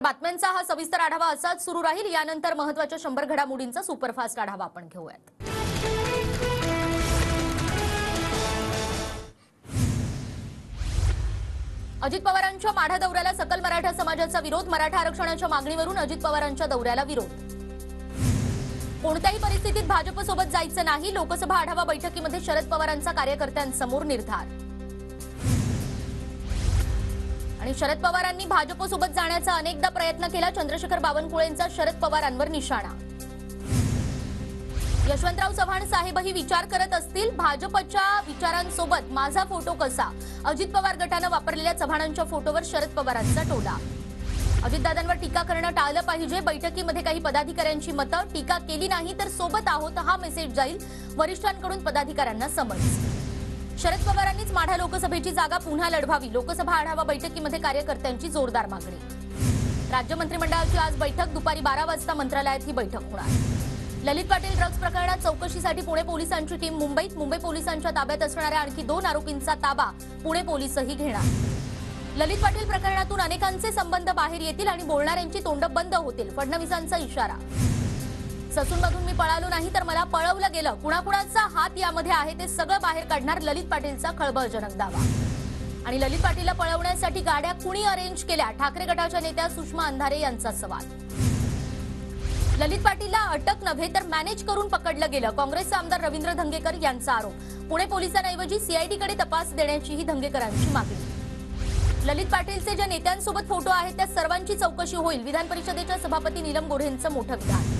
बातम्यांचा हा सविस्तर आढावा असाच सुरू राहील। यानंतर महत्त्वाच्या 100 घडामोडींचा सुपरफास्ट आढावा आपण घेऊयात। अजित पवारांच्या माढा दौऱ्याला सकल मराठा समाजाचा विरोध। मराठा आरक्षणाच्या मागणीवरून अजित पवारांच्या दौऱ्याला विरोध। कोणत्याही परिस्थितीत भाजपसोबत जायचं नाही, लोकसभा आढावा बैठकीमध्ये शरद पवारांचा कार्यकर्त्यांसमोर निर्धार। आणि शरद पवारांनी भाजपसोबत जाण्याचा अनेकदा प्रयत्न केला, चंद्रशेखर बावनकुळेंचा शरद पवारांवर निशाणा। यशवंतराव चव्हाण साहेबही विचार करत असतील, भाजपच्या विचारांसोबत माझा फोटो कसा? अजित पवार गटानं वापरलेल्या चव्हाणांच्या फोटोवर शरद पवारांचा टोला। अजितदादांवर टीका करणं टाळलं पाहिजे, बैठकीमध्ये काही पदाधिकाऱ्यांची मतं, टीका केली नाही तर सोबत आहोत हा मेसेज जाईल, वरिष्ठांकडून पदाधिकाऱ्यांना समज। शरद पवारांनीच माढा लोकसभेची जागा पुन्हा लढवावी, लोकसभा आढावा बैठकीमध्ये कार्यकर्त्यांची जोरदार मागणी। राज्य मंत्रिमंडळाची आज बैठक, दुपारी 12 वाजता मंत्रालयात ही बैठक होणार। ललित पाटील ड्रग्ज प्रकरणात चौकशीसाठी पुणे पोलिसांची टीम मुंबईत, मुंबई पोलिसांच्या ताब्यात असणाऱ्या आणखी 2 आरोपींचा ताबा पुणे पोलिसही घेणार। ललित पाटील प्रकरणातून अनेकांचे संबंध बाहेर येतील आणि बोलणाऱ्यांची तोंड बंद होतील, फडणवीसांचा इशारा। ससूनमधून मी पळालो नाही तर मला पळवलं गेलं, कुणाकुणाचा हात यामध्ये आहे ते सगळं बाहेर काढणार, ललित पाटीलचा खळबळजनक दावा। आणि ललित पाटीलला पळवण्यासाठी गाड्या कुणी अरेंज केल्या, ठाकरे गटाच्या नेत्या सुषमा अंधारे यांचा सवाल। ललित पाटीलला अटक नव्हे तर मॅनेज करून पकडलं गेलं, काँग्रेसचे आमदार रवींद्र धंगेकर यांचा आरोप। पुणे पोलिसांऐवजी सीआयडीकडे तपास देण्याचीही धंगेकरांची मागणी। ललित पाटीलचे ज्या नेत्यांसोबत फोटो आहेत त्या सर्वांची चौकशी होईल, विधान परिषदेच्या सभापती नीलम गोऱ्हेंचं मोठं विधान।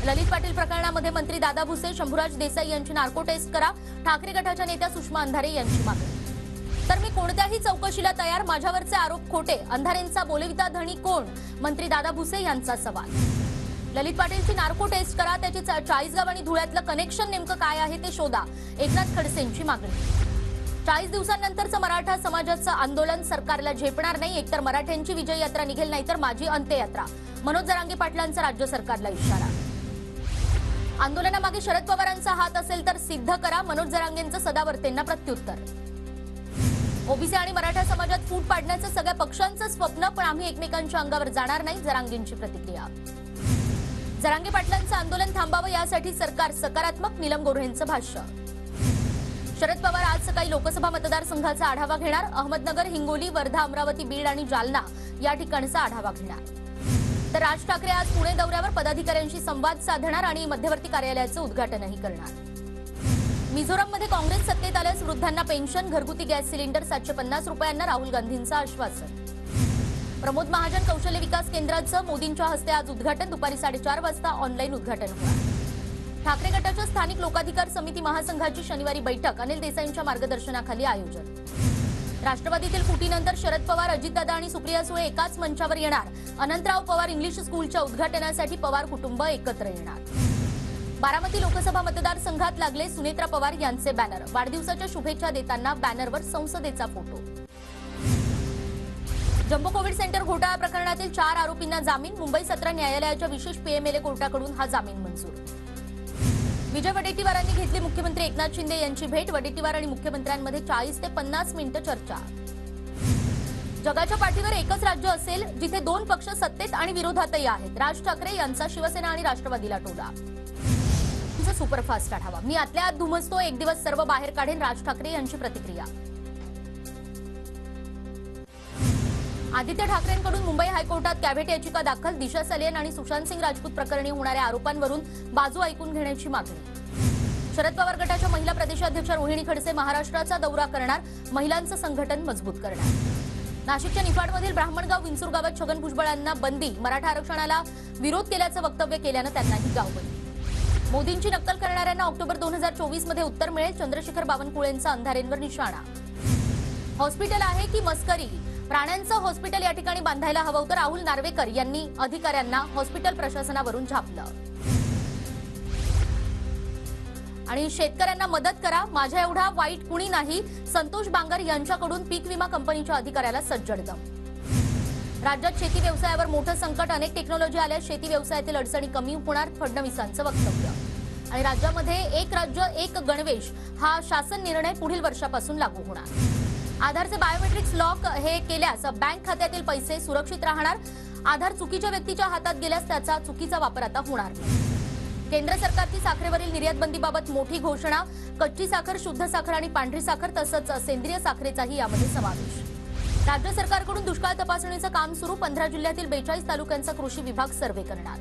ललित पाटील प्रकरणामध्ये मंत्री दादा भुसे, शंभूराज देसाई यांची नार्को टेस्ट करा, ठाकरे गटाच्या नेत्या सुषमा अंधारे यांची मागणी। तर मी कोणत्याही चौकशीला तयार, माझ्यावरचे आरोप खोटे, अंधारेंचा बोलविता धणी कोण? मंत्री दादा भुसे यांचा सवाल। ललित पाटीलची नार्को टेस्ट करा, त्याची चाळीसगाव आणि धुळ्यातलं कनेक्शन नेमकं काय आहे ते शोधा, एकनाथ खडसेंची मागणी। 40 दिवसांनंतरचं मराठा समाजाचं आंदोलन सरकारला झेपणार नाही, एकतर मराठ्यांची विजय यात्रा निघेल नाहीतर माझी अंत्ययात्रा, मनोज जरांगे पाटलांचा राज्य सरकारला इशारा। आंदोलनामागे शरद पवारांचा हात असेल तर सिद्ध करा, मनोज जरांगेंचं सदावर्तेंना प्रत्युत्तर। ओबीसी आणि मराठा समाजात फूट पाडण्याचं सगळ्या पक्षांचं स्वप्न, पण आम्ही एकमेकांच्या अंगावर जाणार नाही, जरांगेंची प्रतिक्रिया। जरांगे पाटलांचं आंदोलन थांबावं यासाठी सरकार सकारात्मक, नीलम गोऱ्हेंचं भाष्य। शरद पवार आज सकाळी लोकसभा मतदारसंघाचा आढावा घेणार, अहमदनगर, हिंगोली, वर्धा, अमरावती, बीड आणि जालना या ठिकाणचा आढावा घेणार। तर राज ठाकरे आज पुणे दौऱ्यावर पदाधिकाऱ्यांशी संवाद साधणार आणि मध्यवर्ती कार्यालयाचं उद्घाटनही करणार। मिझोराममध्ये काँग्रेस सत्तेत आल्यास वृद्धांना पेन्शन, घरगुती गॅस सिलेंडर 750 रुपयांना, राहुल गांधींचं आश्वासन। प्रमोद महाजन कौशल्य विकास केंद्राचं मोदींच्या हस्ते आज उद्घाटन, दुपारी 4:30 वाजता ऑनलाईन उद्घाटन होणार। ठाकरे गटाच्या स्थानिक लोकाधिकार समिती महासंघाची शनिवारी बैठक, अनिल देसाईंच्या मार्गदर्शनाखाली आयोजन। राष्ट्रवादीतील फुटीनंतर शरद पवार, अजितदादा आणि सुप्रिया सुळे एकाच मंचावर येणार, अनंतराव पवार इंग्लिश स्कूलच्या उद्घाटनासाठी पवार कुटुंब एकत्र येणार। बारामती लोकसभा मतदारसंघात लागले सुनेत्रा पवार यांचे बॅनर, वाढदिवसाच्या शुभेच्छा देताना बॅनरवर संसदेचा फोटो। जम्बो कोविड सेंटर घोटाळा प्रकरणातील 4 आरोपींना जामीन, मुंबई सत्र न्यायालयाच्या विशेष पीएमएलए कोर्टाकडून हा जामीन मंजूर। विजय वडेट्टीवारांनी घेतली मुख्यमंत्री एकनाथ शिंदे यांची भेट, वडेट्टीवार आणि मुख्यमंत्र्यांमध्ये 40 ते 50 मिनिटं चर्चा। जगाच्या पाठीवर एकच राज्य असेल जिथे 2 पक्ष सत्तेत आणि विरोधातही आहेत, राज ठाकरे यांचा शिवसेना आणि राष्ट्रवादीला टोला। सुपरफास्ट आढावा, मी आतल्या आत धुमसतो, एक दिवस सर्व बाहेर काढेन, राज ठाकरे यांची प्रतिक्रिया। आदित्य ठाकरेंकडून मुंबई हायकोर्टात कॅव्हेट याचिका दाखल, दिशा सलेन आणि सुशांत सिंग राजपूत प्रकरणी होणाऱ्या आरोपांवरून बाजू ऐकून घेण्याची मागणी। शरद पवार गटाच्या महिला प्रदेशाध्यक्ष रोहिणी खडसे महाराष्ट्राचा दौरा करणार, महिलांचं संघटन मजबूत करणार। नाशिकच्या निफाडमधील ब्राह्मणगाव विंचूर गावात छगन भुजबळांना बंदी, मराठा आरक्षणाला विरोध केल्याचं वक्तव्य केल्यानं त्यांनाही गावबंदी। मोदींची नक्कल करणाऱ्यांना ऑक्टोबर 2024 मध्ये उत्तर मिळेल, चंद्रशेखर बावनकुळेंचा अंधारेंवर निशाणा। हॉस्पिटल आहे की मस्करी, प्राण्यांचं हॉस्पिटल या ठिकाणी बांधायला हवं होतं, राहुल नार्वेकर यांनी अधिकाऱ्यांना हॉस्पिटल प्रशासनावरून झापलं। आणि शेतकऱ्यांना मदत करा, माझ्या एवढा वाईट कुणी नाही, संतोष बांगर यांच्याकडून पीक विमा कंपनीच्या अधिकाऱ्याला सज्जड दम। राज्यात शेती व्यवसायावर मोठं संकट, अनेक टेक्नॉलॉजी आल्यास शेती व्यवसायातील अडचणी कमी होणार, फडणवीसांचं वक्तव्य। आणि राज्यामध्ये एक राज्य एक गणवेश हा शासन निर्णय पुढील वर्षापासून लागू होणार। आधारचे बायोमेट्रिक्स लॉक हे केल्यास बँक खात्यातील पैसे सुरक्षित राहणार। आधार चुकीच्या व्यक्तीच्या हातात गेल्यास त्याचा चुकीचा वापर आता होणार नाही। केंद्र सरकारची साखरेवरील निर्यातबंदीबाबत मोठी घोषणा। कच्ची साखर, शुद्ध साखर आणि पांढरी साखर तसंच सेंद्रिय साखरेचाही यामध्ये समावेश। राज्य सरकारकडून दुष्काळ तपासणीचं काम सुरू। 15 जिल्ह्यातील 42 तालुक्यांचा कृषी विभाग सर्व्हे करणार।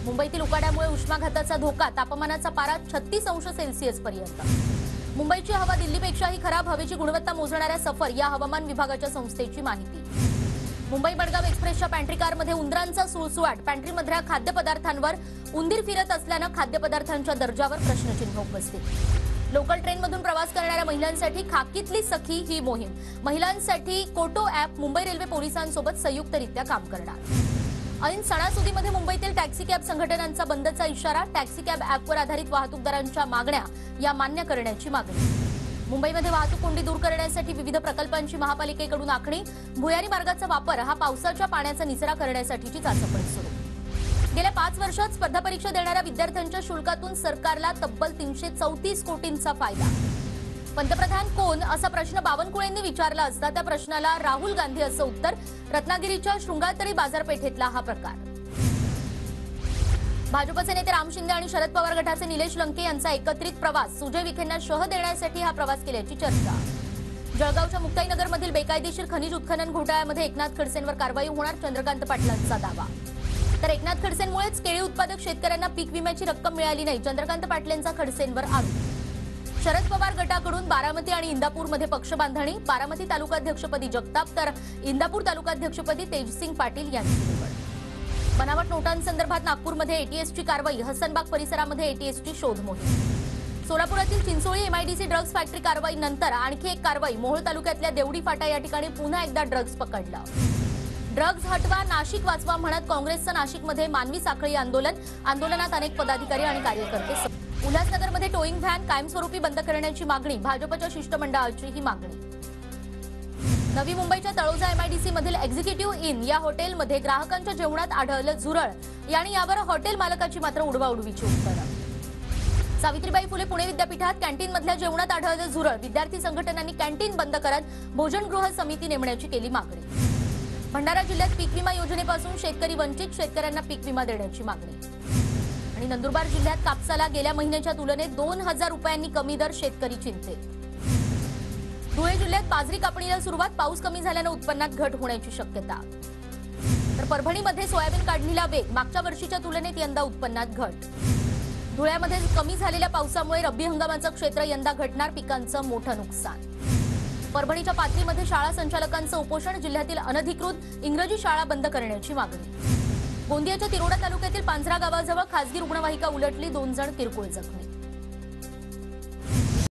मुंबईतील उकाड्यामुळे उष्माघाताचा धोका। तापमानाचा पारा 36 अंश सेल्सिअस पर्यंत। मुंबईची हवा दिल्लीपेक्षाही खराब। हवेची गुणवत्ता मोजणाऱ्या सफर या हवामान विभागाच्या संस्थेची माहिती। मुंबई मडगाव एक्सप्रेसच्या पॅन्ट्री कारमध्ये उंदरांचा सुळसुळाट। पॅन्ट्रीमधल्या खाद्यपदार्थांवर उंदीर फिरत असल्यानं खाद्यपदार्थांच्या दर्जावर प्रश्नचिन्ह उपस्थित। लोकल ट्रेनमधून प्रवास करणाऱ्या महिलांसाठी खाकीतली सखी ही मोहीम। महिलांसाठी कोटो ॲप मुंबई रेल्वे पोलिसांसोबत संयुक्तरित्या काम करणार। ऐन सणासुदीमध्ये मुंबईतील टॅक्सी कॅब संघटनांचा बंदचा इशारा। टॅक्सी कॅब ॲपवर आधारित वाहतूकदारांच्या मागण्या या मान्य करण्याची मागणी। मुंबईमध्ये वाहतूक कोंडी दूर करण्यासाठी विविध प्रकल्पांची महापालिकेकडून आखणी। भुयारी मार्गाचा वापर हा पावसाच्या पाण्याचा निचरा करण्यासाठीची चाचपणी सुरू। गेल्या 5 वर्षात स्पर्धा परीक्षा देणाऱ्या विद्यार्थ्यांच्या शुल्कातून सरकारला तब्बल 334 कोटींचा फायदा। पंतप्रधान कोण असा प्रश्न बावनकुळेंनी विचारला असता त्या प्रश्नाला राहुल गांधी असं उत्तर। रत्नागिरीच्या शृंगारतळी बाजारपेठेतला हा प्रकार। भाजपचे नेते राम शिंदे आणि शरद पवार गटाचे निलेश लंके यांचा एकत्रित प्रवास। सुजय विखेंना शह देण्यासाठी हा प्रवास केल्याची चर्चा। जळगावच्या मुक्ताईनगरमधील बेकायदेशीर खनिज उत्खनन घोटाळ्यामध्ये एकनाथ खडसेंवर कारवाई होणार। चंद्रकांत पाटलांचा दावा। तर एकनाथ खडसेंमुळेच केळी उत्पादक शेतकऱ्यांना पीक विम्याची रक्कम मिळाली नाही। चंद्रकांत पाटलांचा खडसेंवर आरोप। शरद पवार गटाकडून बारामती आणि इंदापूरमध्ये पक्ष बांधणी। बारामती तालुकाध्यक्षपदी जगताप तर इंदापूर तालुकाध्यक्षपदी तेजसिंग पाटील यांची निवड। बनावट नोटांसंदर्भात नागपूरमध्ये एटीएसची कारवाई। हसनबाग परिसरामध्ये एटीएसची शोध मोहीम। सोलापुरातील चिंचोळी एमआयडीसी ड्रग्ज फॅक्टरी कारवाई नंतर आणखी एक कारवाई। मोहोळ तालुक्यातल्या देवडी फाटा या ठिकाणी पुन्हा एकदा ड्रग्ज पकडलं। ड्रग्ज हटवा, नाशिक वाचवा म्हणत काँग्रेसचं नाशिकमध्ये मानवी साखळी आंदोलन। आंदोलनात अनेक पदाधिकारी आणि कार्यकर्ते। उल्हासनगरमध्ये टोईंग व्हॅन कायमस्वरूपी बंद करण्याची मागणी। भाजपच्या शिष्टमंडळाची ही मागणी। नवी मुंबईच्या तळोजा एमआयडीसी मधील एक्झिक्युटिव्ह इन या हॉटेलमध्ये ग्राहकांच्या जेवणात आढळलं झुरळ आणि यावर हॉटेल मालकाची मात्र उडवाउडवीची उत्तरं। सावित्रीबाई फुले पुणे विद्यापीठात कॅन्टीनमधल्या जेवणात आढळलं झुरळ। विद्यार्थी संघटनांनी कॅन्टीन बंद करत भोजनगृह समिती नेमण्याची केली मागणी। भंडारा जिल्ह्यात पीक विमा योजनेपासून शेतकरी वंचित। शेतकऱ्यांना पीक विमा देण्याची मागणी। आणि नंदुरबार जिल्ह्यात कापसाला गेल्या महिन्याच्या तुलनेत 2000 रुपयांनी कमी दर। शेतकरी चिंतेत। धुळे जिल्ह्यात बाजरी कापणीला सुरुवात। पाऊस कमी झाल्यानं उत्पन्नात घट होण्याची शक्यता। तर परभणीमध्ये सोयाबीन काढणीला वेग। मागच्या वर्षीच्या तुलनेत यंदा उत्पन्नात घट। धुळ्यामध्ये कमी झालेल्या पावसामुळे रब्बी हंगामाचं क्षेत्र यंदा घटणार। पिकांचं मोठं नुकसान। परभणीच्या पाथरीमध्ये शाळा संचालकांचं उपोषण। जिल्ह्यातील अनधिकृत इंग्रजी शाळा बंद करण्याची मागणी। गोंदियाच्या तिरोडा तालुक्यातील पांझरा गावाजवळ खासगी रुग्णवाहिका उलटली। 2 जण किरकोळ जखमी।